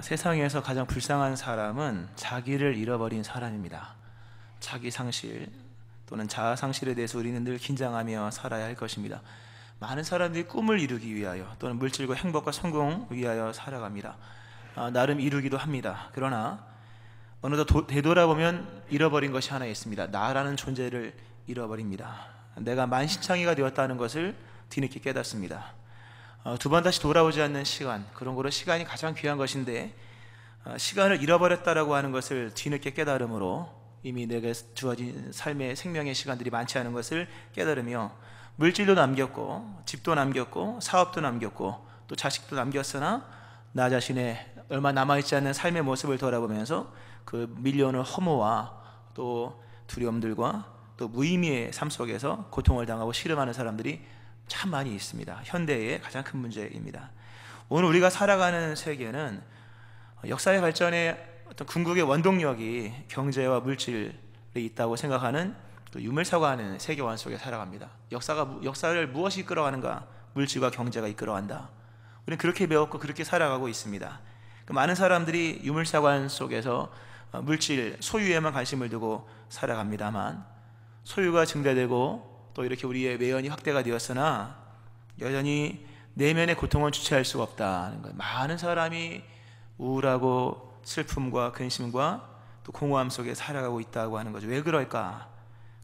세상에서 가장 불쌍한 사람은 자기를 잃어버린 사람입니다. 자기 상실 또는 자아 상실에 대해서 우리는 늘 긴장하며 살아야 할 것입니다. 많은 사람들이 꿈을 이루기 위하여 또는 물질과 행복과 성공 위하여 살아갑니다. 나름 이루기도 합니다. 그러나 어느덧 되돌아보면 잃어버린 것이 하나 있습니다. 나라는 존재를 잃어버립니다. 내가 만신창이가 되었다는 것을 뒤늦게 깨닫습니다. 두 번 다시 돌아오지 않는 시간, 그런 거로 시간이 가장 귀한 것인데 시간을 잃어버렸다라고 하는 것을 뒤늦게 깨달음으로 이미 내게 주어진 삶의 생명의 시간들이 많지 않은 것을 깨달으며 물질도 남겼고 집도 남겼고 사업도 남겼고 또 자식도 남겼으나 나 자신의 얼마 남아있지 않는 삶의 모습을 돌아보면서 그 밀려오는 허무와 또 두려움들과 또 무의미의 삶 속에서 고통을 당하고 씨름하는 사람들이 참 많이 있습니다. 현대의 가장 큰 문제입니다. 오늘 우리가 살아가는 세계는 역사의 발전에 어떤 궁극의 원동력이 경제와 물질에 있다고 생각하는 유물사과하는 세계관 속에 살아갑니다. 역사를 무엇이 이끌어가는가? 물질과 경제가 이끌어간다. 우리는 그렇게 배웠고 그렇게 살아가고 있습니다. 많은 사람들이 유물사관 속에서 물질, 소유에만 관심을 두고 살아갑니다만 소유가 증대되고 또 이렇게 우리의 외연이 확대가 되었으나 여전히 내면의 고통은 주체할 수가 없다는 거예요. 많은 사람이 우울하고 슬픔과 근심과 또 공허함 속에 살아가고 있다고 하는 거죠. 왜 그럴까?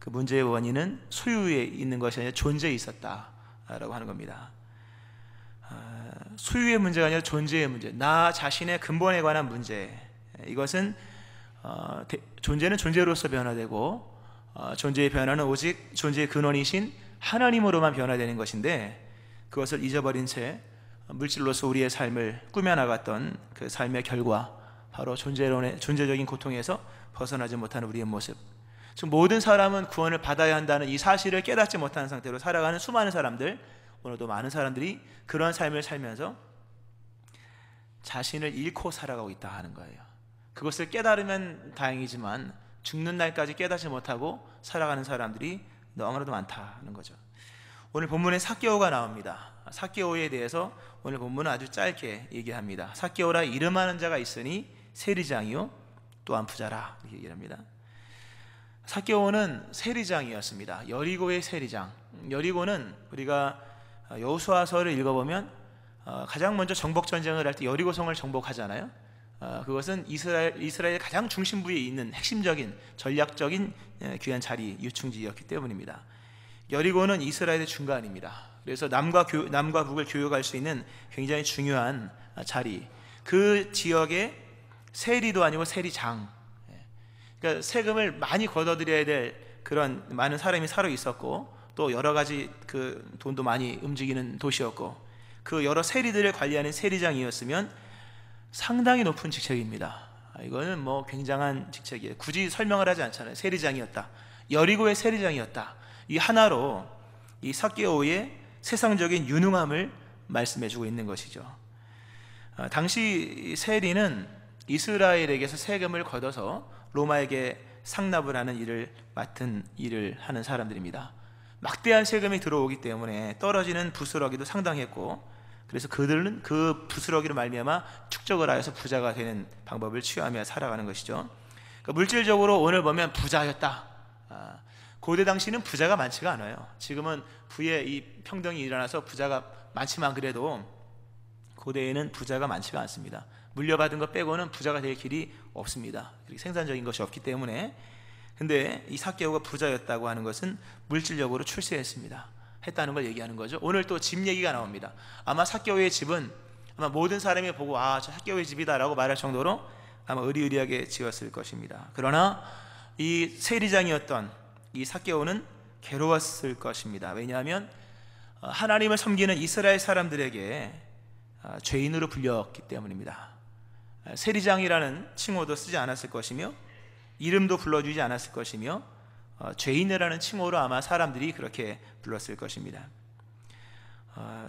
그 문제의 원인은 소유에 있는 것이 아니라 존재에 있었다라고 하는 겁니다. 소유의 문제가 아니라 존재의 문제, 나 자신의 근본에 관한 문제. 이것은 존재는 존재로서 변화되고 존재의 변화는 오직 존재의 근원이신 하나님으로만 변화되는 것인데 그것을 잊어버린 채 물질로서 우리의 삶을 꾸며나갔던 그 삶의 결과, 바로 존재적인 고통에서 벗어나지 못하는 우리의 모습. 즉 모든 사람은 구원을 받아야 한다는 이 사실을 깨닫지 못하는 상태로 살아가는 수많은 사람들, 오늘도 많은 사람들이 그런 삶을 살면서 자신을 잃고 살아가고 있다 하는 거예요. 그것을 깨달으면 다행이지만 죽는 날까지 깨닫지 못하고 살아가는 사람들이 너무나도 많다는 거죠. 오늘 본문에 삭개오가 나옵니다. 삭개오에 대해서 오늘 본문은 아주 짧게 얘기합니다. 삭개오라 이름하는 자가 있으니 세리장이요 또한 부자라, 이렇게 얘기합니다. 삭개오는 세리장이었습니다. 여리고의 세리장. 여리고는 우리가 여호수아서를 읽어보면 가장 먼저 정복 전쟁을 할 때 여리고성을 정복하잖아요. 그것은 이스라엘 가장 중심부에 있는 핵심적인 전략적인 귀한 자리, 유충지였기 때문입니다. 여리고는 이스라엘의 중간입니다. 그래서 남과 북을 교역할 수 있는 굉장히 중요한 자리. 그 지역에 세리도 아니고 세리장, 그러니까 세금을 많이 걷어들여야 될 그런 많은 사람이 살아 있었고 또 여러 가지 그 돈도 많이 움직이는 도시였고 그 여러 세리들을 관리하는 세리장이었으면 상당히 높은 직책입니다. 이거는 뭐 굉장한 직책이에요. 굳이 설명을 하지 않잖아요. 세리장이었다, 여리고의 세리장이었다. 이 하나로 이 삭개오의 세상적인 유능함을 말씀해주고 있는 것이죠. 당시 세리는 이스라엘에게서 세금을 걷어서 로마에게 상납을 하는 일을 맡은 일을 하는 사람들입니다. 막대한 세금이 들어오기 때문에 떨어지는 부스러기도 상당했고, 그래서 그들은 그 부스러기로 말미암아 축적을 하여서 부자가 되는 방법을 취하며 살아가는 것이죠. 그러니까 물질적으로 오늘 보면 부자였다. 고대 당시는 부자가 많지가 않아요. 지금은 부의 이 평등이 일어나서 부자가 많지만 그래도 고대에는 부자가 많지가 않습니다. 물려받은 것 빼고는 부자가 될 길이 없습니다. 생산적인 것이 없기 때문에. 근데 이 삭개오가 부자였다고 하는 것은 물질적으로 했다는 걸 얘기하는 거죠. 오늘 또 집 얘기가 나옵니다. 아마 삭개오의 집은 아마 모든 사람이 보고 저 삭개오의 집이다 라고 말할 정도로 아마 의리의리하게 지었을 것입니다. 그러나 이 세리장이었던 이 삭개오는 괴로웠을 것입니다. 왜냐하면 하나님을 섬기는 이스라엘 사람들에게 죄인으로 불렸기 때문입니다. 세리장이라는 칭호도 쓰지 않았을 것이며 이름도 불러주지 않았을 것이며 죄인이라는 칭호로 아마 사람들이 그렇게 불렀을 것입니다.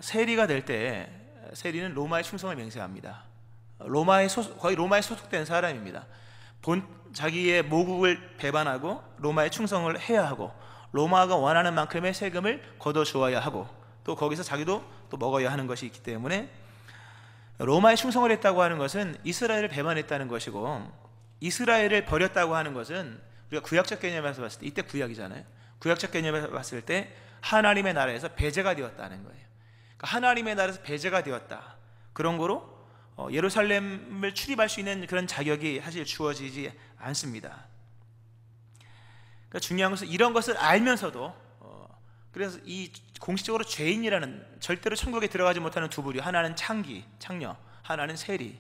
세리가 될 때 세리는 로마의 충성을 맹세합니다. 거의 로마에 소속된 사람입니다. 자기의 모국을 배반하고 로마에 충성을 해야 하고 로마가 원하는 만큼의 세금을 걷어주어야 하고 또 거기서 자기도 또 먹어야 하는 것이 있기 때문에 로마에 충성을 했다고 하는 것은 이스라엘을 배반했다는 것이고, 이스라엘을 버렸다고 하는 것은 우리가 구약적 개념에서 봤을 때, 이때 구약이잖아요. 구약적 개념에서 봤을 때 하나님의 나라에서 배제가 되었다는 거예요. 그러니까 하나님의 나라에서 배제가 되었다. 그런 거로 예루살렘을 출입할 수 있는 그런 자격이 사실 주어지지 않습니다. 그러니까 중요한 것은 이런 것을 알면서도, 그래서 이 공식적으로 죄인이라는, 절대로 천국에 들어가지 못하는 두 부류, 하나는 창녀, 하나는 세리,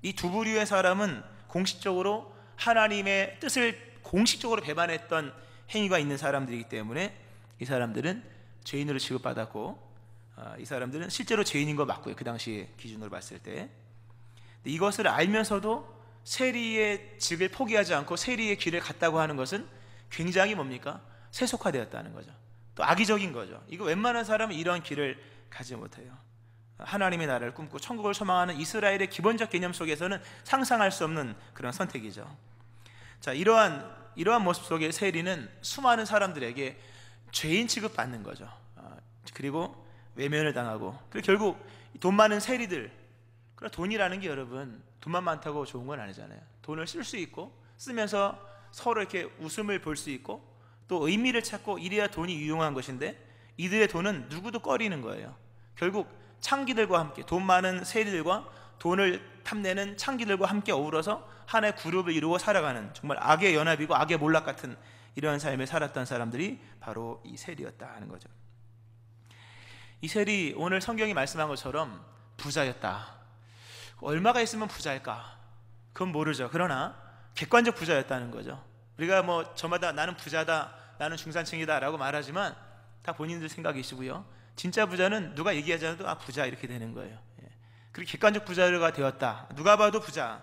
이 두 부류의 사람은 공식적으로 하나님의 뜻을 공식적으로 배반했던 행위가 있는 사람들이기 때문에 이 사람들은 죄인으로 취급받았고, 이 사람들은 실제로 죄인인 거 맞고요, 그 당시 기준으로 봤을 때. 이것을 알면서도 세리의 직을 포기하지 않고 세리의 길을 갔다고 하는 것은 굉장히 뭡니까? 세속화되었다는 거죠. 또 악의적인 거죠. 이거 웬만한 사람은 이런 길을 가지 못해요. 하나님의 나라를 꿈꾸고 천국을 소망하는 이스라엘의 기본적 개념 속에서는 상상할 수 없는 그런 선택이죠. 자, 이러한 모습 속에 세리는 수많은 사람들에게 죄인 취급받는 거죠. 그리고 외면을 당하고, 그리고 결국 돈 많은 세리들, 그럼 돈이라는 게 여러분, 돈만 많다고 좋은 건 아니잖아요. 돈을 쓸 수 있고, 쓰면서 서로 이렇게 웃음을 볼 수 있고, 또 의미를 찾고, 이래야 돈이 유용한 것인데 이들의 돈은 누구도 꺼리는 거예요. 결국 창기들과 함께, 돈 많은 세리들과 돈을 탐내는 창기들과 함께 어우러서 하나의 그룹을 이루고 살아가는, 정말 악의 연합이고 악의 몰락 같은 이런 삶을 살았던 사람들이 바로 이 세리였다 하는 거죠. 이 세리, 오늘 성경이 말씀한 것처럼 부자였다. 얼마가 있으면 부자일까? 그건 모르죠. 그러나 객관적 부자였다는 거죠. 우리가 뭐 저마다 나는 부자다, 나는 중산층이다 라고 말하지만 다 본인들 생각이시고요, 진짜 부자는 누가 얘기하지 않아도 부자 이렇게 되는 거예요. 그리고 객관적 부자가 되었다. 누가 봐도 부자.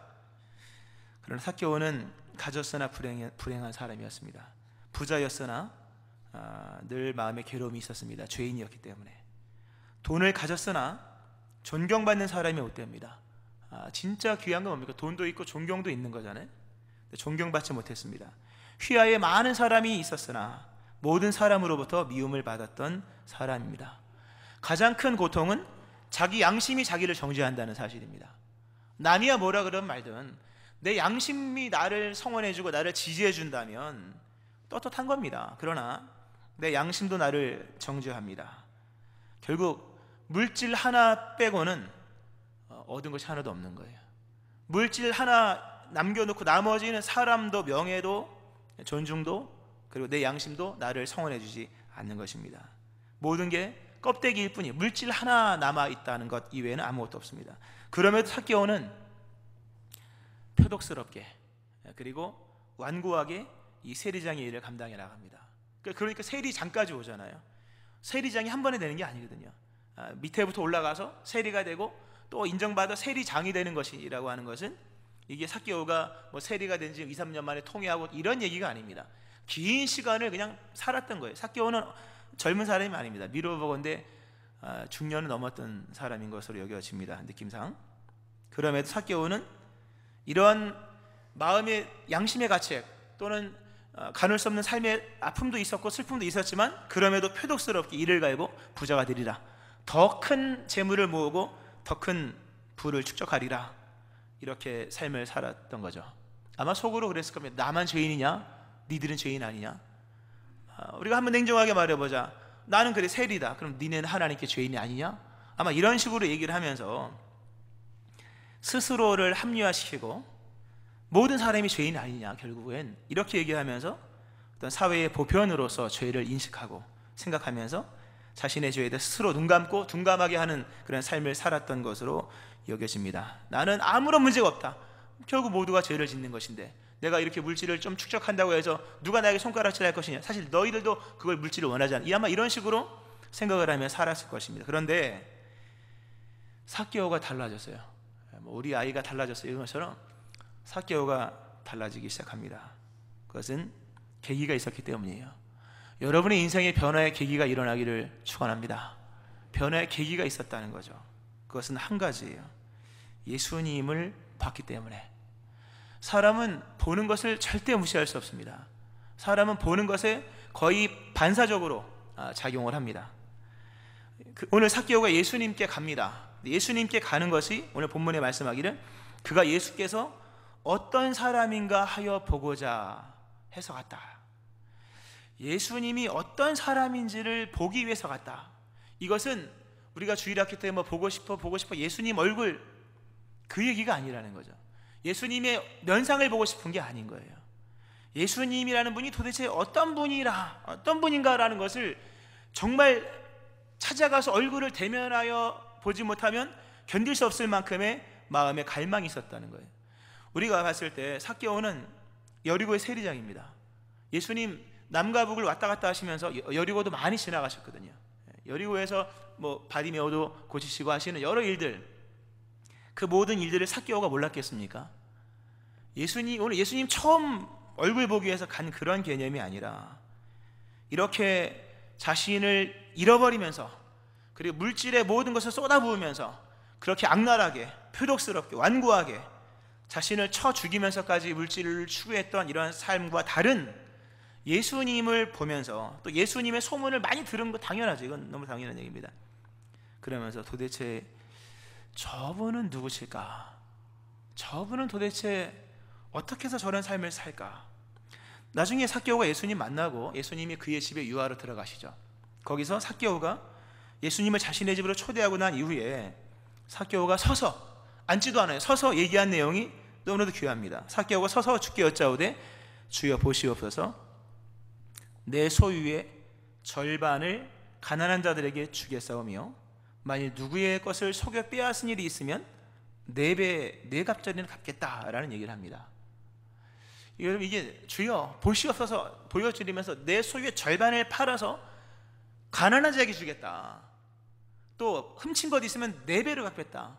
그러나 삭개오는 가졌으나 불행한 사람이었습니다. 부자였으나 늘 마음에 괴로움이 있었습니다. 죄인이었기 때문에. 돈을 가졌으나 존경받는 사람이 못 됩니다. 진짜 귀한 건 뭡니까? 돈도 있고 존경도 있는 거잖아요. 존경받지 못했습니다. 휘하에 많은 사람이 있었으나 모든 사람으로부터 미움을 받았던 사람입니다. 가장 큰 고통은 자기 양심이 자기를 정죄한다는 사실입니다. 남이야 뭐라 그러면 말든 내 양심이 나를 성원해주고 나를 지지해준다면 떳떳한 겁니다. 그러나 내 양심도 나를 정죄합니다. 결국 물질 하나 빼고는 얻은 것이 하나도 없는 거예요. 물질 하나 남겨놓고 나머지는 사람도 명예도 존중도 그리고 내 양심도 나를 성원해주지 않는 것입니다. 모든 게 껍데기일 뿐이에요. 물질 하나 남아있다는 것 이외에는 아무것도 없습니다. 그럼에도 삭개오는 표독스럽게 그리고 완고하게 이 세리장의 일을 감당해 나갑니다. 그러니까 세리장까지 오잖아요. 세리장이 한 번에 되는 게 아니거든요. 밑에부터 올라가서 세리가 되고 또 인정받아 세리장이 되는 것이라고 하는 것은 이게 삭개오가 뭐 세리가 된 지 2, 3년 만에 통회하고 이런 얘기가 아닙니다. 긴 시간을 그냥 살았던 거예요. 삭개오는 젊은 사람이 아닙니다. 미루어보건대 중년을 넘었던 사람인 것으로 여겨집니다. 느낌상. 그럼에도 삭개오는 이러한 마음의 양심의 가책 또는 가눌 수 없는 삶의 아픔도 있었고 슬픔도 있었지만 그럼에도 표독스럽게 이를 갈고 부자가 되리라. 더 큰 재물을 모으고 더 큰 부를 축적하리라. 이렇게 삶을 살았던 거죠. 아마 속으로 그랬을 겁니다. 나만 죄인이냐? 니들은 죄인 아니냐? 우리가 한번 냉정하게 말해보자. 나는 그래 세리다. 그럼 니는 하나님께 죄인이 아니냐? 아마 이런 식으로 얘기를 하면서 스스로를 합리화시키고 모든 사람이 죄인 아니냐 결국엔 이렇게 얘기하면서 어떤 사회의 보편으로서 죄를 인식하고 생각하면서 자신의 죄에 대해 스스로 눈 감고 둔감하게 하는 그런 삶을 살았던 것으로 여겨집니다. 나는 아무런 문제가 없다. 결국 모두가 죄를 짓는 것인데 내가 이렇게 물질을 좀 축적한다고 해서 누가 나에게 손가락질 할 것이냐? 사실 너희들도 그걸 물질을 원하지 않아. 아마 이런 식으로 생각을 하며 살았을 것입니다. 그런데 삭개오가 달라졌어요. 우리 아이가 달라졌어요. 이런 것처럼 삭개오가 달라지기 시작합니다. 그것은 계기가 있었기 때문이에요. 여러분의 인생의 변화의 계기가 일어나기를 축원합니다. 변화의 계기가 있었다는 거죠. 그것은 한 가지예요. 예수님을 봤기 때문에. 사람은 보는 것을 절대 무시할 수 없습니다. 사람은 보는 것에 거의 반사적으로 작용을 합니다. 오늘 삭개오가 예수님께 갑니다. 예수님께 가는 것이 오늘 본문에 말씀하기를 그가 예수께서 어떤 사람인가 하여 보고자 해서 갔다. 예수님이 어떤 사람인지를 보기 위해서 갔다. 이것은 우리가 주일학교 때 뭐 보고 싶어 예수님 얼굴 그 얘기가 아니라는 거죠. 예수님의 면상을 보고 싶은 게 아닌 거예요. 예수님이라는 분이 도대체 어떤 분인가라는 것을 정말 찾아가서 얼굴을 대면하여 보지 못하면 견딜 수 없을 만큼의 마음의 갈망이 있었다는 거예요. 우리가 봤을 때 삭개오는 여리고의 세리장입니다. 예수님 남과 북을 왔다 갔다 하시면서 여리고도 많이 지나가셨거든요. 여리고에서 뭐 바디메오도 고치시고 하시는 여러 일들, 그 모든 일들을 삭개오가 몰랐겠습니까? 오늘 예수님 처음 얼굴 보기 위해서 간 그런 개념이 아니라 이렇게 자신을 잃어버리면서 그리고 물질의 모든 것을 쏟아부으면서 그렇게 악랄하게 표독스럽게 완고하게 자신을 쳐 죽이면서까지 물질을 추구했던 이런 삶과 다른 예수님을 보면서 또 예수님의 소문을 많이 들은 거 당연하죠. 이건 너무 당연한 얘기입니다. 그러면서 도대체 저분은 누구실까? 저분은 도대체 어떻게 해서 저런 삶을 살까? 나중에 삭개오가 예수님 만나고 예수님이 그의 집에 유하로 들어가시죠. 거기서 삭개오가 예수님을 자신의 집으로 초대하고 난 이후에 삭개오가 서서, 앉지도 않아요. 서서 얘기한 내용이 너무나도 귀합니다. 삭개오가 서서 주께 여짜오되 주여 보시옵소서 내 소유의 절반을 가난한 자들에게 주겠사오며 만일 누구의 것을 속여 빼앗은 일이 있으면 4배 4갑절이나 갚겠다라는 얘기를 합니다. 여러분, 이게 주여 보시옵소서 보여드리면서 내 소유의 절반을 팔아서 가난한 자에게 주겠다, 또 훔친 것 있으면 4배로 갚겠다.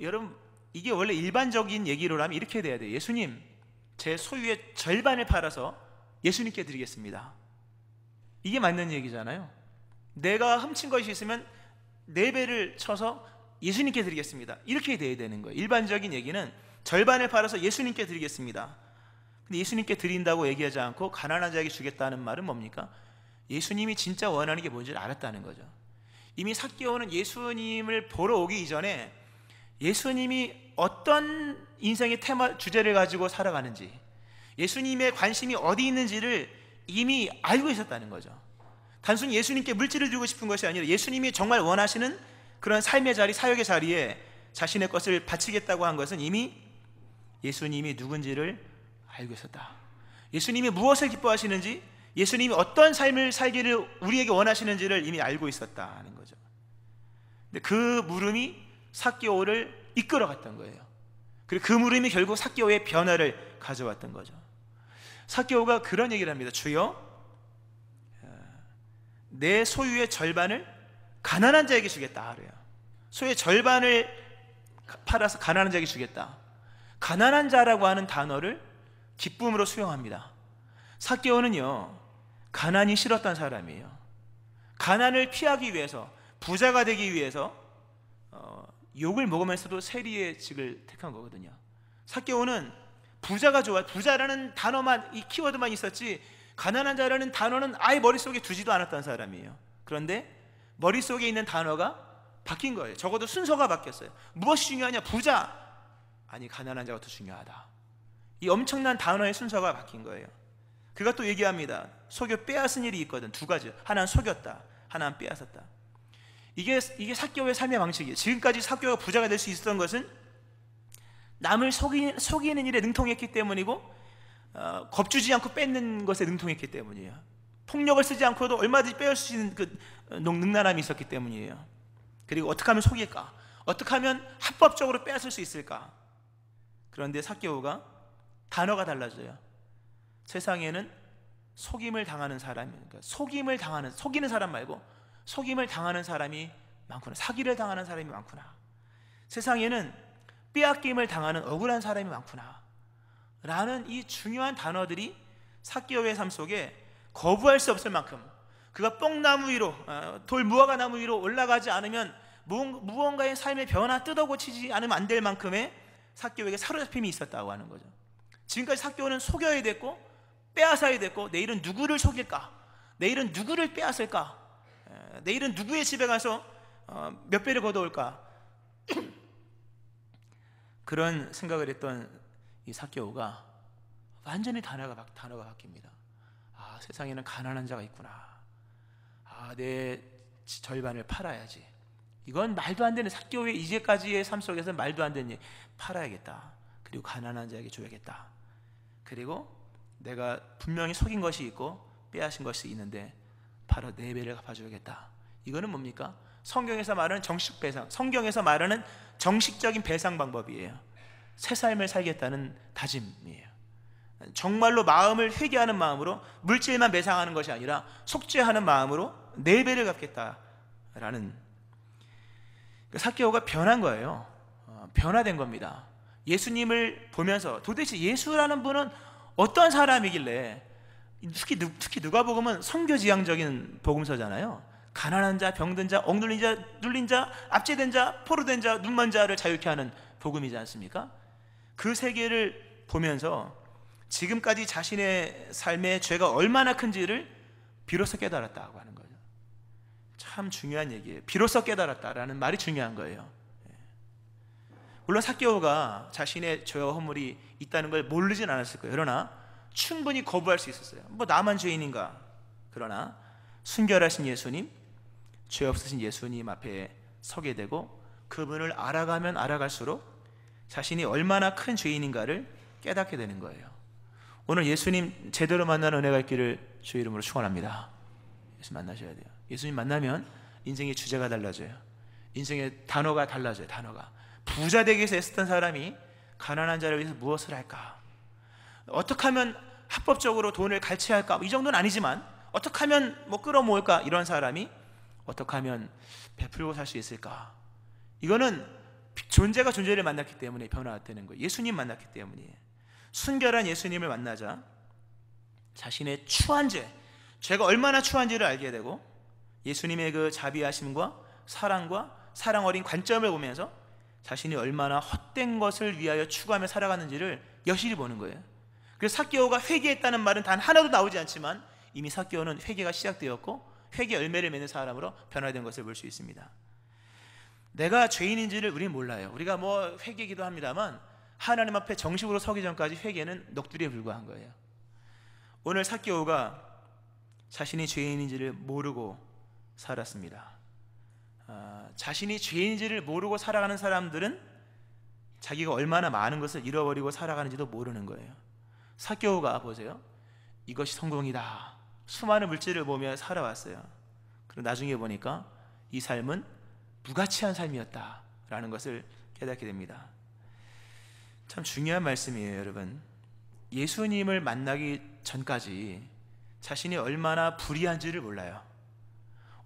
여러분, 이게 원래 일반적인 얘기로라면 이렇게 돼야 돼요. 예수님, 제 소유의 절반을 팔아서 예수님께 드리겠습니다. 이게 맞는 얘기잖아요. 내가 훔친 것이 있으면 4배를 쳐서 예수님께 드리겠습니다. 이렇게 돼야 되는 거예요. 일반적인 얘기는 절반을 팔아서 예수님께 드리겠습니다. 근데 예수님께 드린다고 얘기하지 않고 가난한 자에게 주겠다는 말은 뭡니까? 예수님이 진짜 원하는 게 뭔지를 알았다는 거죠. 이미 삭개오는 예수님을 보러 오기 이전에 예수님이 어떤 인생의 주제를 가지고 살아가는지, 예수님의 관심이 어디 있는지를 이미 알고 있었다는 거죠. 단순히 예수님께 물질을 주고 싶은 것이 아니라 예수님이 정말 원하시는 그런 삶의 자리, 사역의 자리에 자신의 것을 바치겠다고 한 것은 이미 예수님이 누군지를 알고 있었다. 예수님이 무엇을 기뻐하시는지, 예수님이 어떤 삶을 살기를 우리에게 원하시는지를 이미 알고 있었다는 거죠. 근데 그 물음이 삭개오를 이끌어갔던 거예요. 그리고 그 물음이 결국 삭개오의 변화를 가져왔던 거죠. 삭개오가 그런 얘기를 합니다. 주여, 내 소유의 절반을 가난한 자에게 주겠다 그래요. 소유의 절반을 팔아서 가난한 자에게 주겠다. 가난한 자라고 하는 단어를 기쁨으로 수용합니다. 삭개오는요, 가난이 싫었던 사람이에요. 가난을 피하기 위해서, 부자가 되기 위해서 욕을 먹으면서도 세리의 직을 택한 거거든요. 삭개오는 부자가 좋아, 부자라는 단어만, 이 키워드만 있었지 가난한 자라는 단어는 아예 머릿속에 두지도 않았던 사람이에요. 그런데 머릿속에 있는 단어가 바뀐 거예요. 적어도 순서가 바뀌었어요. 무엇이 중요하냐? 부자, 아니 가난한 자가 더 중요하다. 이 엄청난 단어의 순서가 바뀐 거예요. 그가 또 얘기합니다. 속여 빼앗은 일이 있거든. 2가지. 하나는 속였다, 하나는 빼앗았다. 이게 삭개오의 삶의 방식이에요. 지금까지 삭개오가 부자가 될 수 있었던 것은 남을 속이는 일에 능통했기 때문이고, 겁주지 않고 뺏는 것에 능통했기 때문이에요. 폭력을 쓰지 않고도 얼마든지 빼앗을 수 있는 그 능란함이 있었기 때문이에요. 그리고 어떻게 하면 속일까? 어떻게 하면 합법적으로 빼앗을 수 있을까? 그런데 삭개오가 단어가 달라져요. 세상에는 속임을 당하는 사람이, 그러니까 속이는 사람 말고 속임을 당하는 사람이 많구나. 사기를 당하는 사람이 많구나. 세상에는 빼앗김을 당하는 억울한 사람이 많구나 라는 이 중요한 단어들이 삭개오의 삶 속에 거부할 수 없을 만큼, 그가 뽕나무 위로, 돌 무화과 나무 위로 올라가지 않으면 무언가의 삶의 변화 뜯어고치지 않으면 안 될 만큼의 삭개오에게 사로잡힘이 있었다고 하는 거죠. 지금까지 삭개오는 속여야 됐고 빼앗아야 됐고, 내일은 누구를 속일까? 내일은 누구를 빼앗을까? 내일은 누구의 집에 가서 몇 배를 걷어올까? 그런 생각을 했던 이 삭개오가 완전히 단어가 바뀝니다. 아, 세상에는 가난한 자가 있구나. 아, 내 절반을 팔아야지. 이건 말도 안 되는, 삭개오의 이제까지의 삶 속에서 말도 안 되는 일. 팔아야겠다. 그리고 가난한 자에게 줘야겠다. 그리고 내가 분명히 속인 것이 있고 빼앗은 것이 있는데 바로 4배를 갚아줘야겠다. 이거는 뭡니까? 성경에서 말하는 정식 배상, 성경에서 말하는 정식적인 배상 방법이에요. 새 삶을 살겠다는 다짐이에요. 정말로 마음을 회개하는 마음으로 물질만 배상하는 것이 아니라 속죄하는 마음으로 4배를 갚겠다라는, 삭개오가 변한 거예요. 변화된 겁니다. 예수님을 보면서 도대체 예수라는 분은 어떤 사람이길래, 특히 누가복음은 선교지향적인 복음서잖아요. 가난한 자, 병든 자, 억눌린 자, 눌린 자, 압제된 자, 포로된 자, 눈먼 자를 자유케 하는 복음이지 않습니까? 그 세계를 보면서 지금까지 자신의 삶의 죄가 얼마나 큰지를 비로소 깨달았다고 하는 거죠. 참 중요한 얘기예요. 비로소 깨달았다라는 말이 중요한 거예요. 물론 삭개오가 자신의 죄와 허물이 있다는 걸 모르진 않았을 거예요. 그러나 충분히 거부할 수 있었어요. 뭐 나만 죄인인가? 그러나 순결하신 예수님, 죄 없으신 예수님 앞에 서게 되고 그분을 알아가면 알아갈수록 자신이 얼마나 큰 죄인인가를 깨닫게 되는 거예요. 오늘 예수님 제대로 만나는 은혜가 있기를 주의 이름으로 축원합니다. 예수 만나셔야 돼요. 예수님 만나면 인생의 주제가 달라져요. 인생의 단어가 달라져요. 단어가. 부자 되기 위해서 애쓰던 사람이 가난한 자를 위해서 무엇을 할까? 어떻게 하면 합법적으로 돈을 갈취할까? 이 정도는 아니지만 어떻게 하면 뭐 끌어모을까? 이런 사람이 어떻게 하면 베풀고 살 수 있을까? 이거는 존재가 존재를 만났기 때문에 변화되는 거예요. 예수님 만났기 때문이에요. 순결한 예수님을 만나자 자신의 추한 죄가 얼마나 추한지를 알게 되고 예수님의 그 자비하심과 사랑과 사랑 어린 관점을 보면서 자신이 얼마나 헛된 것을 위하여 추구하며 살아가는지를 여실히 보는 거예요. 그래서 삭개오가 회개했다는 말은 단 하나도 나오지 않지만 이미 삭개오는 회개가 시작되었고 회개 열매를 맺는 사람으로 변화된 것을 볼 수 있습니다. 내가 죄인인지를 우리는 몰라요. 우리가 뭐 회개기도 합니다만 하나님 앞에 정식으로 서기 전까지 회개는 넋두리에 불과한 거예요. 오늘 삭개오가 자신이 죄인인지를 모르고 살았습니다. 자신이 죄인인지를 모르고 살아가는 사람들은 자기가 얼마나 많은 것을 잃어버리고 살아가는지도 모르는 거예요. 삭개오가 보세요. 이것이 성공이다. 수많은 물질을 보며 살아왔어요. 그리고 나중에 보니까 이 삶은 무가치한 삶이었다라는 것을 깨닫게 됩니다. 참 중요한 말씀이에요, 여러분. 예수님을 만나기 전까지 자신이 얼마나 불의한지를 몰라요.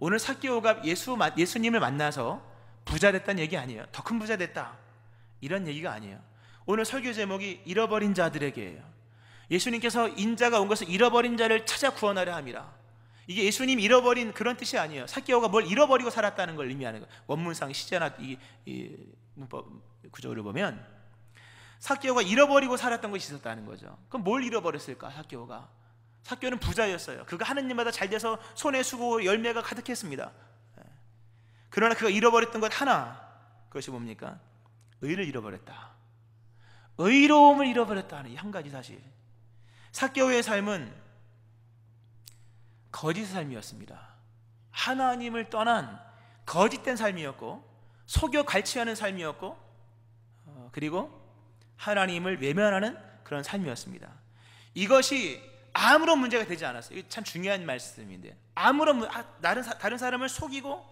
오늘 삭개오가 예수님을 만나서 부자 됐다는 얘기 아니에요. 더 큰 부자 됐다 이런 얘기가 아니에요. 오늘 설교 제목이 잃어버린 자들에게예요. 예수님께서 인자가 온 것을 잃어버린 자를 찾아 구원하려 함이라. 이게 예수님이 잃어버린 그런 뜻이 아니에요. 삭개오가 뭘 잃어버리고 살았다는 걸 의미하는 거예요. 원문상 시제나 이 문법 구조를 보면 삭개오가 잃어버리고 살았던 것이 있었다는 거죠. 그럼 뭘 잃어버렸을까? 삭개오는 부자였어요. 그가 하느님마다 잘 돼서 손에 수고 열매가 가득했습니다. 그러나 그가 잃어버렸던 것 하나, 그것이 뭡니까? 의를 잃어버렸다. 의로움을 잃어버렸다는 이 한 가지 사실. 삭개오의 삶은 거짓 삶이었습니다. 하나님을 떠난 거짓된 삶이었고 속여 갈취하는 삶이었고 그리고 하나님을 외면하는 그런 삶이었습니다. 이것이 아무런 문제가 되지 않았어요. 이게 참 중요한 말씀인데 다른 사람을 속이고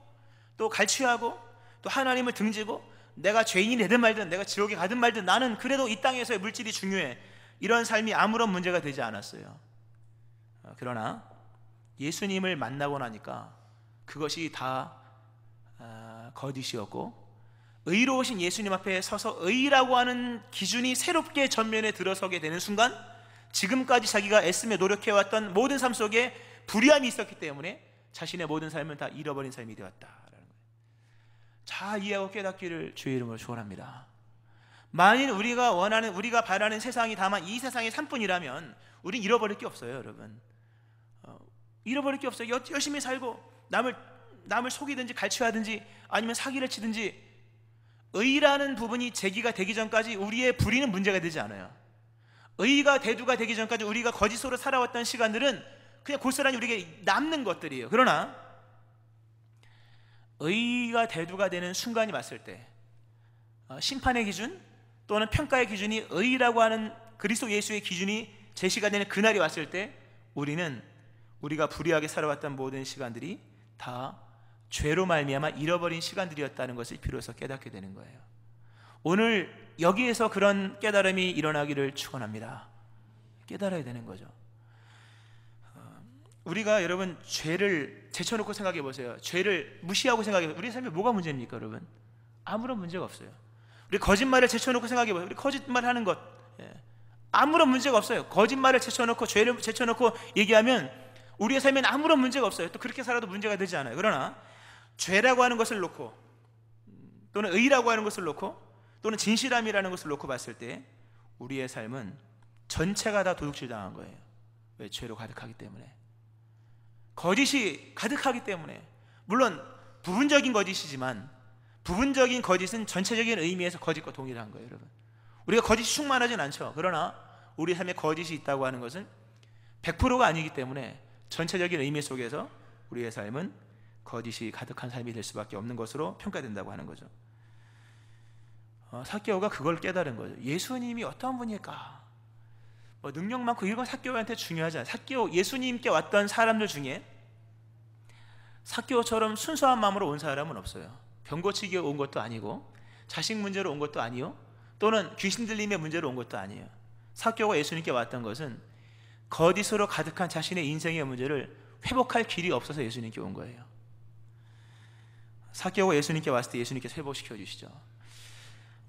또 갈취하고 또 하나님을 등지고 내가 죄인이 되든 말든 내가 지옥에 가든 말든 나는 그래도 이 땅에서의 물질이 중요해, 이런 삶이 아무런 문제가 되지 않았어요. 그러나 예수님을 만나고 나니까 그것이 다 거짓이었고 의로우신 예수님 앞에 서서 의라고 하는 기준이 새롭게 전면에 들어서게 되는 순간 지금까지 자기가 애쓰며 노력해왔던 모든 삶 속에 불의함이 있었기 때문에 자신의 모든 삶은 다 잃어버린 삶이 되었다라는 거예요. 잘 이해하고 깨닫기를 주의 이름으로 축원합니다. 만일 우리가 바라는 세상이 다만 이 세상의 삶뿐이라면 우린 잃어버릴 게 없어요, 여러분. 잃어버릴 게 없어요. 열심히 살고 남을 남을 속이든지 갈취하든지 아니면 사기를 치든지 의라는 부분이 제기가 되기 전까지 우리의 불의는 문제가 되지 않아요. 의가 대두가 되기 전까지 우리가 거짓으로 살아왔던 시간들은 그냥 고스란히 우리에게 남는 것들이에요. 그러나 의가 대두가 되는 순간이 왔을 때, 심판의 기준 또는 평가의 기준이 의라고 하는 그리스도 예수의 기준이 제시가 되는 그날이 왔을 때, 우리가 불의하게 살아왔던 모든 시간들이 다 죄로 말미암아 잃어버린 시간들이었다는 것을 비로소 깨닫게 되는 거예요. 오늘 여기에서 그런 깨달음이 일어나기를 축원합니다. 깨달아야 되는 거죠. 우리가 여러분 죄를 제쳐놓고 생각해 보세요. 죄를 무시하고 생각해 보세요. 우리 삶에 뭐가 문제입니까, 여러분? 아무런 문제가 없어요. 우리 거짓말을 제쳐놓고 생각해 보세요. 우리 거짓말하는 것, 아무런 문제가 없어요. 거짓말을 제쳐놓고 죄를 제쳐놓고 얘기하면 우리의 삶에는 아무런 문제가 없어요. 또 그렇게 살아도 문제가 되지 않아요. 그러나 죄라고 하는 것을 놓고 또는 의라고 하는 것을 놓고 또는 진실함이라는 것을 놓고 봤을 때 우리의 삶은 전체가 다 도둑질 당한 거예요. 왜? 죄로 가득하기 때문에, 거짓이 가득하기 때문에. 물론 부분적인 거짓이지만 부분적인 거짓은 전체적인 의미에서 거짓과 동일한 거예요, 여러분. 우리가 거짓이 충만하진 않죠. 그러나 우리 삶에 거짓이 있다고 하는 것은 100%가 아니기 때문에 전체적인 의미 속에서 우리의 삶은 거짓이 가득한 삶이 될 수밖에 없는 것으로 평가된다고 하는 거죠. 삭개오가 그걸 깨달은 거죠. 예수님이 어떤 분일까? 능력 많고 이건 삭개오한테 중요하지 않아요. 삭개오, 예수님께 왔던 사람들 중에 삭개오처럼 순수한 마음으로 온 사람은 없어요. 병 고치기 온 것도 아니고 자식 문제로 온 것도 아니요, 또는 귀신 들림의 문제로 온 것도 아니에요. 삭개오가 예수님께 왔던 것은 거짓으로 가득한 자신의 인생의 문제를 회복할 길이 없어서 예수님께 온 거예요. 삭개오가 예수님께 왔을 때 예수님께서 회복시켜 주시죠.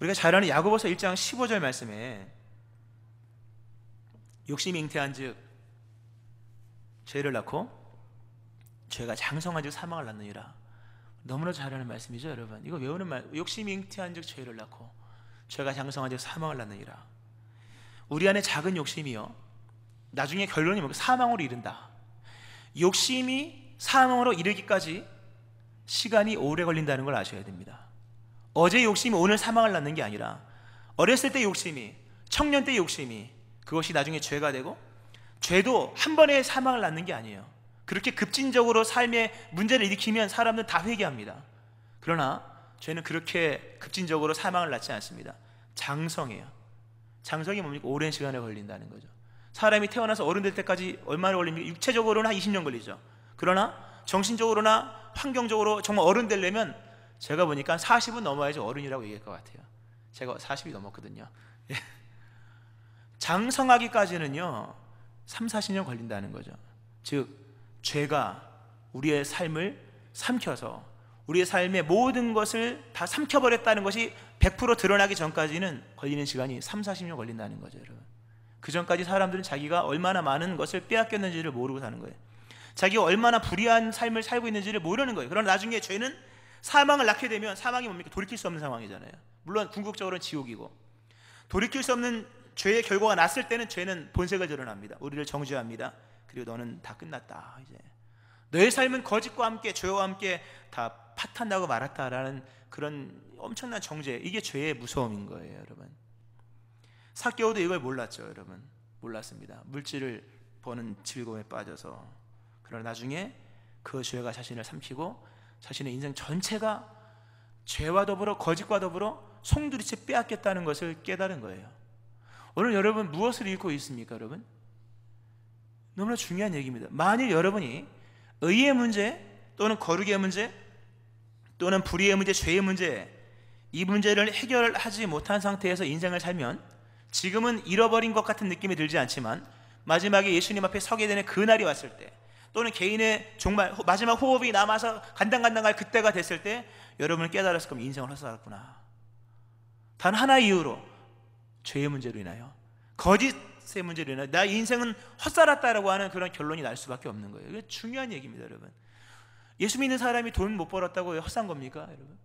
우리가 잘 아는 야고보서 1장 15절 말씀에 욕심이 잉태한 즉 죄를 낳고 죄가 장성한 즉 사망을 낳느니라. 너무나 잘 아는 말씀이죠, 여러분. 이거 외우는 말. 욕심이 잉태한 즉 죄를 낳고 죄가 장성한 즉 사망을 낳느니라. 우리 안에 작은 욕심이요, 나중에 결론이 뭐냐? 사망으로 이른다. 욕심이 사망으로 이르기까지 시간이 오래 걸린다는 걸 아셔야 됩니다. 어제 욕심이 오늘 사망을 낳는 게 아니라 어렸을 때 욕심이, 청년 때 욕심이, 그것이 나중에 죄가 되고, 죄도 한 번에 사망을 낳는 게 아니에요. 그렇게 급진적으로 삶의 문제를 일으키면 사람들은 다 회개합니다. 그러나 죄는 그렇게 급진적으로 사망을 낳지 않습니다. 장성해요. 장성이 뭡니까? 오랜 시간에 걸린다는 거죠. 사람이 태어나서 어른 될 때까지 얼마나 걸립니까? 육체적으로는 한 20년 걸리죠. 그러나 정신적으로나 환경적으로 정말 어른 되려면 제가 보니까 40은 넘어야지 어른이라고 얘기할 것 같아요. 제가 40이 넘었거든요. 장성하기까지는요 3, 40년 걸린다는 거죠. 즉 죄가 우리의 삶을 삼켜서 우리의 삶의 모든 것을 다 삼켜버렸다는 것이 100% 드러나기 전까지는 걸리는 시간이 3, 40년 걸린다는 거죠, 여러분. 그 전까지 사람들은 자기가 얼마나 많은 것을 빼앗겼는지를 모르고 사는 거예요. 자기가 얼마나 불의한 삶을 살고 있는지를 모르는 거예요. 그러나 나중에 죄는 사망을 낳게 되면, 사망이 뭡니까? 돌이킬 수 없는 상황이잖아요. 물론 궁극적으로는 지옥이고, 돌이킬 수 없는 죄의 결과가 났을 때는 죄는 본색을 드러납니다. 우리를 정죄합니다. 그리고 너는 다 끝났다. 이제 너의 삶은 거짓과 함께 죄와 함께 다 파탄나고 말았다라는 그런 엄청난 정죄, 이게 죄의 무서움인 거예요, 여러분. 삭개오도 이걸 몰랐죠, 여러분. 몰랐습니다. 물질을 버는 즐거움에 빠져서. 그러나 나중에 그 죄가 자신을 삼키고 자신의 인생 전체가 죄와 더불어 거짓과 더불어 송두리째 빼앗겼다는 것을 깨달은 거예요. 오늘 여러분 무엇을 잃고 있습니까, 여러분? 너무나 중요한 얘기입니다. 만일 여러분이 의의 문제 또는 거룩의 문제 또는 불의의 문제, 죄의 문제, 이 문제를 해결하지 못한 상태에서 인생을 살면 지금은 잃어버린 것 같은 느낌이 들지 않지만 마지막에 예수님 앞에 서게 되는 그날이 왔을 때, 또는 개인의 정말 마지막 호흡이 남아서 간당간당할 그때가 됐을 때 여러분은 깨달았을 겁니다. 인생을 헛살았구나. 단 하나의 이유로, 죄의 문제로 인하여, 거짓의 문제로 인하여 나 인생은 헛살았다라고 하는 그런 결론이 날 수밖에 없는 거예요. 이게 중요한 얘기입니다, 여러분. 예수 믿는 사람이 돈 못 벌었다고 헛산 겁니까, 여러분?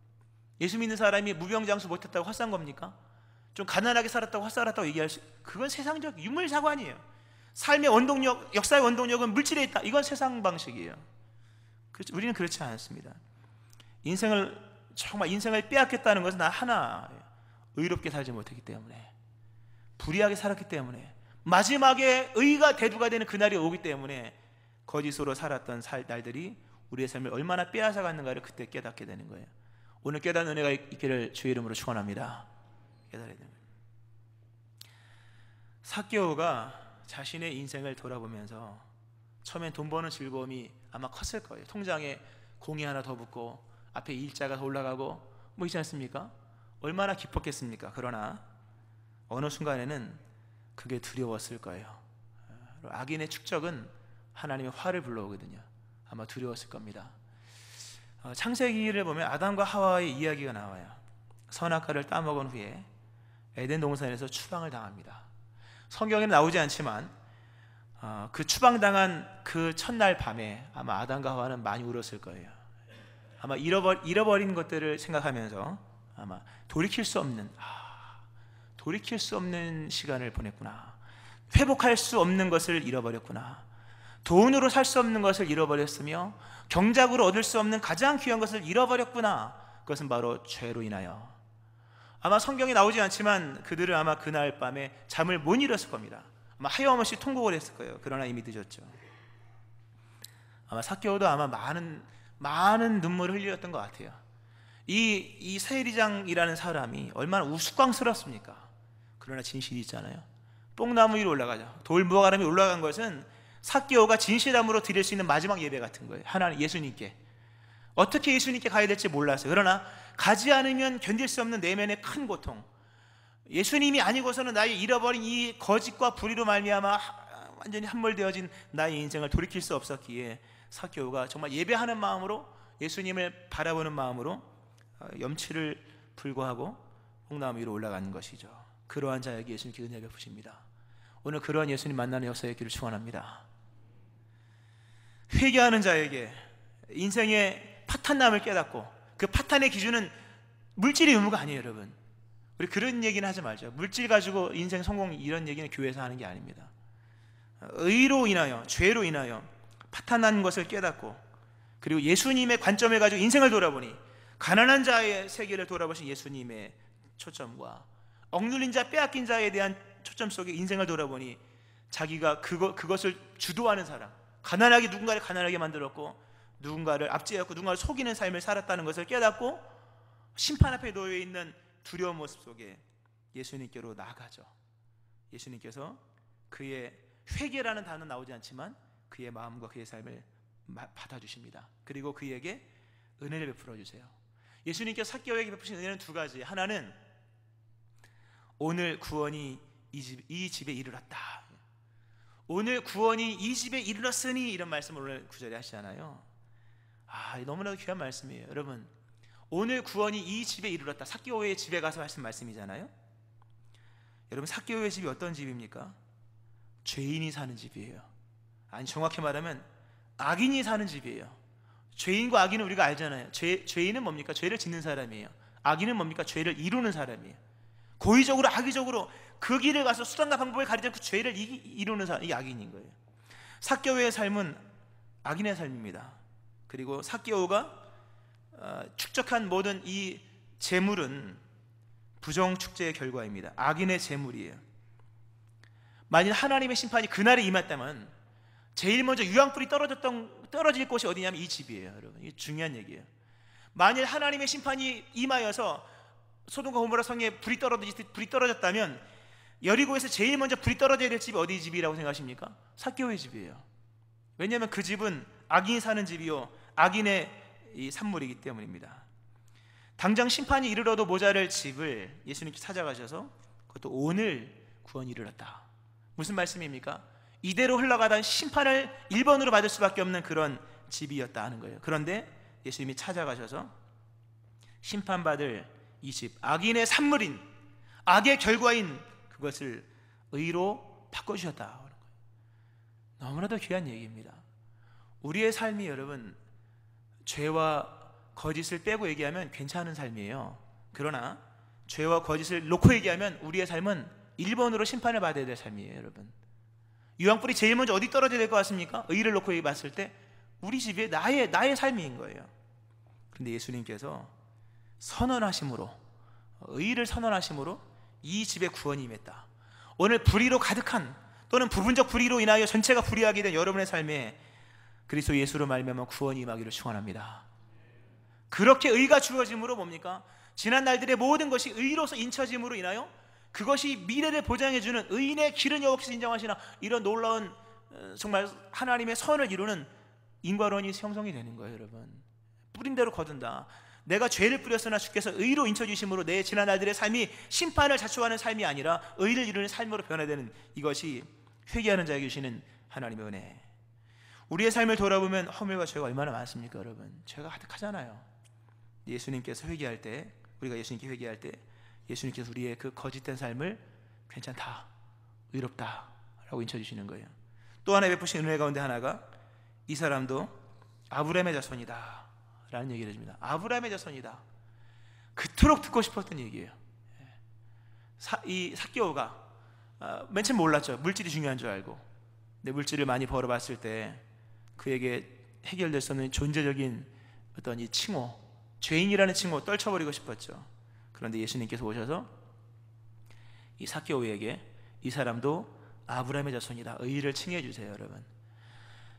예수 믿는 사람이 무병장수 못했다고 헛산 겁니까? 좀 가난하게 살았다고 헛살았다고 얘기할 수, 그건 세상적 유물사관이에요. 삶의 원동력, 역사의 원동력은 물질에 있다. 이건 세상 방식이에요. 우리는 그렇지 않습니다. 정말 인생을 빼앗겼다는 것은 나 하나, 의롭게 살지 못했기 때문에, 불의하게 살았기 때문에, 마지막에 의가 대두가 되는 그날이 오기 때문에 거짓으로 살았던 날들이 우리의 삶을 얼마나 빼앗아 갔는가를 그때 깨닫게 되는 거예요. 오늘 깨닫는 은혜가 있기를 주의 이름으로 축원합니다. 깨달아야 됩니다. 삭개오가 자신의 인생을 돌아보면서 처음엔 돈 버는 즐거움이 아마 컸을 거예요. 통장에 공이 하나 더 붙고 앞에 일자가 더 올라가고 뭐 있지 않습니까? 얼마나 기뻤겠습니까? 그러나 어느 순간에는 그게 두려웠을 거예요. 악인의 축적은 하나님의 화를 불러오거든요. 아마 두려웠을 겁니다. 창세기를 보면 아담과 하와의 이야기가 나와요. 선악과를 따먹은 후에 에덴 동산에서 추방을 당합니다. 성경에는 나오지 않지만 그 추방당한 그 첫날 밤에 아마 아담과 하와는 많이 울었을 거예요. 아마 잃어버린 것들을 생각하면서 아마 돌이킬 수 없는 시간을 보냈구나. 회복할 수 없는 것을 잃어버렸구나. 돈으로 살 수 없는 것을 잃어버렸으며 경작으로 얻을 수 없는 가장 귀한 것을 잃어버렸구나. 그것은 바로 죄로 인하여. 아마 성경에 나오지 않지만 그들은 아마 그날 밤에 잠을 못 이뤘을 겁니다. 아마 하염없이 통곡을 했을 거예요. 그러나 이미 늦었죠. 아마 삭개오도 아마 많은 눈물을 흘렸던 것 같아요. 이 세리장이라는 사람이 얼마나 우스꽝스럽습니까? 그러나 진실이 있잖아요. 뽕나무 위로 올라가죠. 돌무화과나무에 올라간 것은 삭개오가 진실함으로 드릴 수 있는 마지막 예배 같은 거예요. 하나님, 예수님께. 어떻게 예수님께 가야 될지 몰랐어요. 그러나 가지 않으면 견딜 수 없는 내면의 큰 고통, 예수님이 아니고서는 나의 잃어버린 이 거짓과 불의로 말미암아 완전히 함몰되어진 나의 인생을 돌이킬 수 없었기에 삭개오가 정말 예배하는 마음으로, 예수님을 바라보는 마음으로 염치를 불구하고 뽕나무 위로 올라가는 것이죠. 그러한 자에게 예수님께 은혜 베푸십니다. 오늘 그러한 예수님 만나는 역사의 있기를 축원합니다. 회개하는 자에게 인생의 파탄남을 깨닫고, 그 파탄의 기준은 물질의 의무가 아니에요. 여러분, 우리 그런 얘기는 하지 말죠. 물질 가지고 인생 성공, 이런 얘기는 교회에서 하는 게 아닙니다. 의로 인하여, 죄로 인하여 파탄난 것을 깨닫고, 그리고 예수님의 관점을 가지고 인생을 돌아보니 가난한 자의 세계를 돌아보신 예수님의 초점과 억눌린 자, 빼앗긴 자에 대한 초점 속에 인생을 돌아보니 자기가 그것을 주도하는 사람, 가난하게 누군가를 가난하게 만들었고 누군가를 압제했고 누군가를 속이는 삶을 살았다는 것을 깨닫고 심판 앞에 놓여 있는 두려운 모습 속에 예수님께로 나아가죠. 예수님께서 그의 회개라는 단어 나오지 않지만 그의 마음과 그의 삶을 받아주십니다. 그리고 그에게 은혜를 베풀어 주세요. 예수님께서 삭개오에게 베푸신 은혜는 두 가지. 하나는 오늘 구원이 이 집에 이르렀다. 오늘 구원이 이 집에 이르렀으니, 이런 말씀을 오늘 구절에 하시잖아요. 너무나도 귀한 말씀이에요. 여러분, 오늘 구원이 이 집에 이르렀다. 삭개오의 집에 가서 하신 말씀이잖아요. 여러분, 삭개오의 집이 어떤 집입니까? 죄인이 사는 집이에요. 아니, 정확히 말하면 악인이 사는 집이에요. 죄인과 악인은 우리가 알잖아요. 죄인은 뭡니까? 죄를 짓는 사람이에요. 악인은 뭡니까? 죄를 이루는 사람이에요. 고의적으로, 악의적으로 그 길을 가서 수단과 방법을 가리지 않고 죄를 이루는 사람, 이 악인인 거예요. 삭개오의 삶은 악인의 삶입니다. 그리고 삭개오가 축적한 모든 이 재물은 부정축제의 결과입니다. 악인의 재물이에요. 만일 하나님의 심판이 그날에 임했다면 제일 먼저 유황불이 떨어질 곳이 어디냐면 이 집이에요. 여러분, 이게 중요한 얘기예요. 만일 하나님의 심판이 임하여서 소돔과 고모라 성에 불이 떨어졌다면 여리고에서 제일 먼저 불이 떨어져야 될 집이 어디 집이라고 생각하십니까? 삭개오의 집이에요. 왜냐하면 그 집은 악인이 사는 집이요, 악인의 이 산물이기 때문입니다. 당장 심판이 이르러도 모자랄 집을 예수님께서 찾아가셔서 그것도 오늘 구원이 이르렀다. 무슨 말씀입니까? 이대로 흘러가다 심판을 1번으로 받을 수밖에 없는 그런 집이었다 하는 거예요. 그런데 예수님이 찾아가셔서 심판받을 이 집, 악인의 산물인, 악의 결과인 그것을 의로 바꿔주셨다 하는 거예요. 너무나도 귀한 얘기입니다. 우리의 삶이, 여러분, 죄와 거짓을 빼고 얘기하면 괜찮은 삶이에요. 그러나 죄와 거짓을 놓고 얘기하면 우리의 삶은 1번으로 심판을 받아야 될 삶이에요. 여러분, 유황불이 제일 먼저 어디 떨어져야 될 것 같습니까? 의를 놓고 봤을 때 우리 집에 나의 삶인 거예요. 그런데 예수님께서 선언하심으로, 의를 선언하심으로 이 집에 구원이 임했다. 오늘 불의로 가득한, 또는 부분적 불의로 인하여 전체가 불의하게 된 여러분의 삶에 그리스도 예수로 말미암아 구원이 임하기를 축원합니다. 그렇게 의가 주어짐으로 뭡니까? 지난 날들의 모든 것이 의로서 인쳐짐으로 인하여 그것이 미래를 보장해주는 의인의 길은 여호와께서 인정하시나, 이런 놀라운 정말 하나님의 선을 이루는 인과론이 형성이 되는 거예요. 여러분, 뿌린 대로 거둔다. 내가 죄를 뿌렸으나 주께서 의로 인쳐주심으로 내 지난 날들의 삶이 심판을 자초하는 삶이 아니라 의를 이루는 삶으로 변화되는, 이것이 회개하는 자에게 주시는 하나님의 은혜. 우리의 삶을 돌아보면 허물과 죄가 얼마나 많습니까? 여러분, 죄가 가득하잖아요. 예수님께서 회개할 때, 우리가 예수님께 회개할 때 예수님께서 우리의 그 거짓된 삶을 괜찮다, 의롭다 라고 인쳐주시는 거예요. 또 하나 베푸신 은혜 가운데 하나가 이 사람도 아브라함의 자손이다 라는 얘기를 해줍니다. 아브라함의 자손이다. 그토록 듣고 싶었던 얘기예요. 이 삭개오가 맨 처음 몰랐죠. 물질이 중요한 줄 알고. 근데 물질을 많이 벌어봤을 때 그에게 해결될 수 없는 존재적인 어떤 이 칭호, 죄인이라는 칭호 떨쳐버리고 싶었죠. 그런데 예수님께서 오셔서 이 삭개오에게 이 사람도 아브라함의 자손이다, 의를 칭해 주세요. 여러분,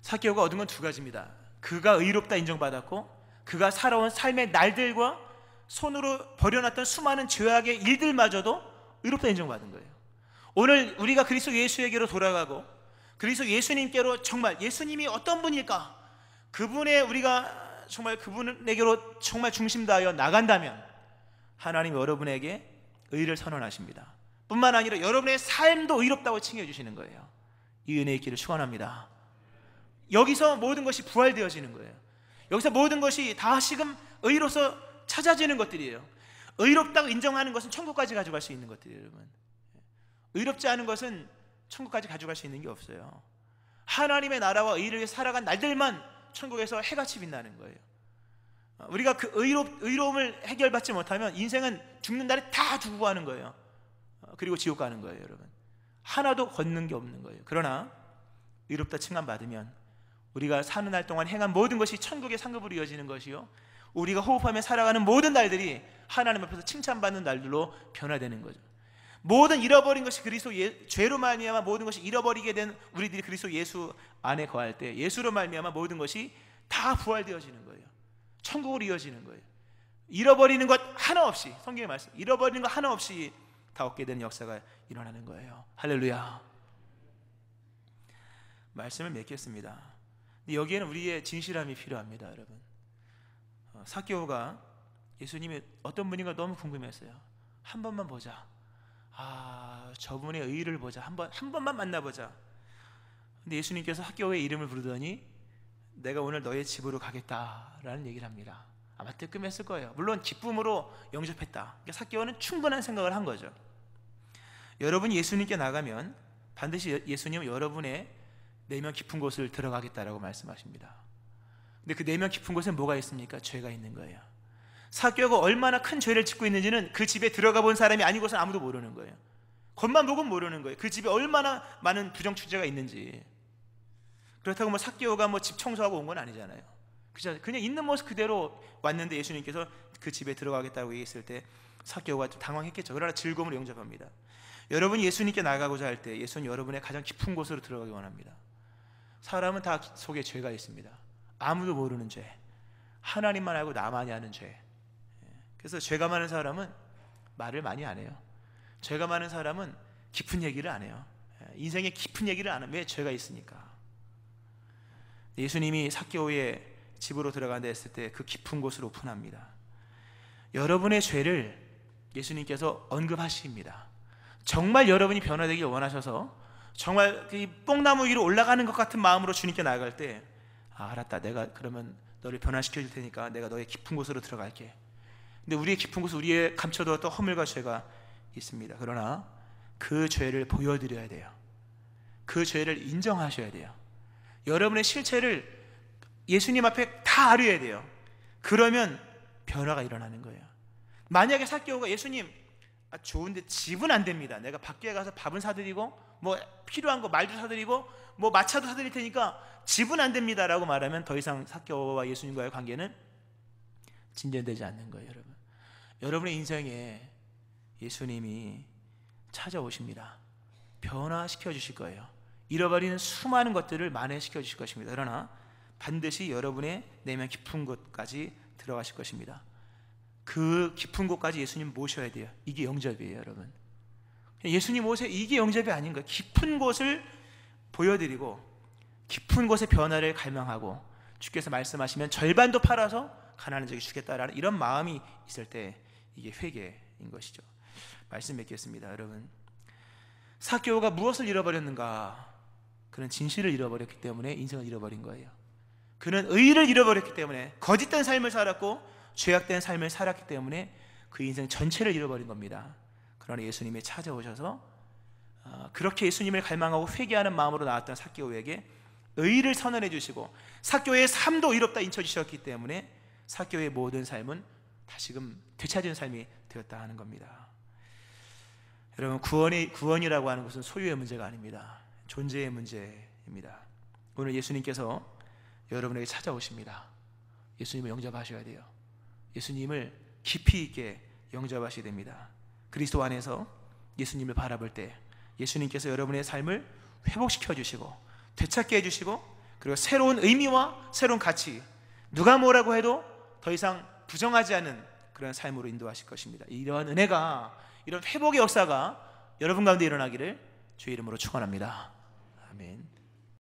삭개오가 얻은 건 두 가지입니다. 그가 의롭다 인정받았고, 그가 살아온 삶의 날들과 손으로 버려놨던 수많은 죄악의 일들마저도 의롭다 인정받은 거예요. 오늘 우리가 그리스도 예수에게로 돌아가고 그리스도 예수님께로, 정말 예수님이 어떤 분일까, 그분의 우리가 정말 그분에게로 정말 중심 다하여 나간다면 하나님 여러분에게 의를 선언하십니다. 뿐만 아니라 여러분의 삶도 의롭다고 칭해 주시는 거예요. 이 은혜의 길을 축원합니다. 여기서 모든 것이 부활되어지는 거예요. 여기서 모든 것이 다시금 의로서 찾아지는 것들이에요. 의롭다고 인정하는 것은 천국까지 가져갈 수 있는 것들이에요. 여러분, 의롭지 않은 것은 천국까지 가져갈 수 있는 게 없어요. 하나님의 나라와 의를 위해 살아간 날들만 천국에서 해같이 빛나는 거예요. 우리가 그 의로움을 해결받지 못하면 인생은 죽는 날에 다 죽고 가는 거예요. 그리고 지옥 가는 거예요. 여러분, 하나도 걷는 게 없는 거예요. 그러나 의롭다 칭함받으면 우리가 사는 날 동안 행한 모든 것이 천국의 상급으로 이어지는 것이요, 우리가 호흡하며 살아가는 모든 날들이 하나님 앞에서 칭찬받는 날들로 변화되는 거죠. 모든 잃어버린 것이 그리스도 죄로 말미암아 모든 것이 잃어버리게 된 우리들이 그리스도 예수 안에 거할 때 예수로 말미암아 모든 것이 다 부활되어지는 거예요. 천국으로 이어지는 거예요. 잃어버리는 것 하나 없이, 성경의 말씀, 잃어버리는 것 하나 없이 다 얻게 되는 역사가 일어나는 거예요. 할렐루야. 말씀을 맺겠습니다. 여기에는 우리의 진실함이 필요합니다. 여러분, 삭개오가 예수님이 어떤 분인가 너무 궁금했어요. 한 번만 보자, 저분의 의를 보자, 한 번만 만나보자. 근데 예수님께서 삭개오의 이름을 부르더니 내가 오늘 너의 집으로 가겠다라는 얘기를 합니다. 아마 뜨끔했을 거예요. 물론 기쁨으로 영접했다. 그러니까 삭개오는 충분한 생각을 한 거죠. 여러분이 예수님께 나가면 반드시 예수님은 여러분의 내면 깊은 곳을 들어가겠다라고 말씀하십니다. 근데 그 내면 깊은 곳에 뭐가 있습니까? 죄가 있는 거예요. 삭개오가 얼마나 큰 죄를 짓고 있는지는 그 집에 들어가 본 사람이 아니고서는 아무도 모르는 거예요. 겉만 보고는 모르는 거예요. 그 집에 얼마나 많은 부정추재가 있는지. 그렇다고 뭐 삭개오가 뭐 집 청소하고 온 건 아니잖아요. 그냥 있는 모습 그대로 왔는데 예수님께서 그 집에 들어가겠다고 얘기했을 때 삭개오가 좀 당황했겠죠. 그러나 즐거움으로 영접합니다. 여러분이 예수님께 나가고자 할 때 예수님 여러분의 가장 깊은 곳으로 들어가기 원합니다. 사람은 다 속에 죄가 있습니다. 아무도 모르는 죄, 하나님만 알고 나만이 아는 죄. 그래서 죄가 많은 사람은 말을 많이 안 해요. 죄가 많은 사람은 깊은 얘기를 안 해요. 인생의 깊은 얘기를 안 해요. 왜? 죄가 있으니까. 예수님이 삭개오의 집으로 들어간다 했을 때 그 깊은 곳을 오픈합니다. 여러분의 죄를 예수님께서 언급하십니다. 정말 여러분이 변화되길 원하셔서 정말 그 뽕나무 위로 올라가는 것 같은 마음으로 주님께 나아갈 때, 알았다, 내가 그러면 너를 변화시켜 줄 테니까 내가 너의 깊은 곳으로 들어갈게. 근데 우리의 깊은 곳은 우리의 감춰두었던 허물과 죄가 있습니다. 그러나 그 죄를 보여드려야 돼요. 그 죄를 인정하셔야 돼요. 여러분의 실체를 예수님 앞에 다 아뢰야 돼요. 그러면 변화가 일어나는 거예요. 만약에 삭개오가 예수님, 좋은데 집은 안 됩니다. 내가 밖에 가서 밥은 사드리고 뭐 필요한 거 말도 사드리고 뭐 마차도 사드릴 테니까 집은 안 됩니다라고 말하면 더 이상 삭개오와 예수님과의 관계는 진전되지 않는 거예요. 여러분, 여러분의 인생에 예수님이 찾아오십니다. 변화시켜 주실 거예요. 잃어버리는 수많은 것들을 만회시켜 주실 것입니다. 그러나 반드시 여러분의 내면 깊은 곳까지 들어가실 것입니다. 그 깊은 곳까지 예수님 모셔야 돼요. 이게 영접이에요, 여러분. 예수님 오세요. 이게 영접이 아닌 거예요. 깊은 곳을 보여드리고 깊은 곳의 변화를 갈망하고 주께서 말씀하시면 절반도 팔아서 가난한 자에게 주겠다라는 이런 마음이 있을 때 이게 회개인 것이죠. 말씀 맺겠습니다. 여러분, 삭개오가 무엇을 잃어버렸는가? 그는 진실을 잃어버렸기 때문에 인생을 잃어버린 거예요. 그는 의를 잃어버렸기 때문에 거짓된 삶을 살았고 죄악된 삶을 살았기 때문에 그 인생 전체를 잃어버린 겁니다. 그러나 예수님이 찾아오셔서 그렇게 예수님을 갈망하고 회개하는 마음으로 나왔던 삭개오에게 의를 선언해 주시고 삭개오의 삶도 의롭다 인쳐 주셨기 때문에 삭개오의 모든 삶은 다시금 되찾은 삶이 되었다 하는 겁니다. 여러분, 구원이라고 하는 것은 소유의 문제가 아닙니다. 존재의 문제입니다. 오늘 예수님께서 여러분에게 찾아오십니다. 예수님을 영접하셔야 돼요. 예수님을 깊이 있게 영접하셔야 됩니다. 그리스도 안에서 예수님을 바라볼 때 예수님께서 여러분의 삶을 회복시켜 주시고 되찾게 해주시고 그리고 새로운 의미와 새로운 가치, 누가 뭐라고 해도 더 이상 부정하지 않은 그런 삶으로 인도하실 것입니다. 이러한 은혜가, 이런 회복의 역사가 여러분 가운데 일어나기를 주의 이름으로 축원합니다. 아멘.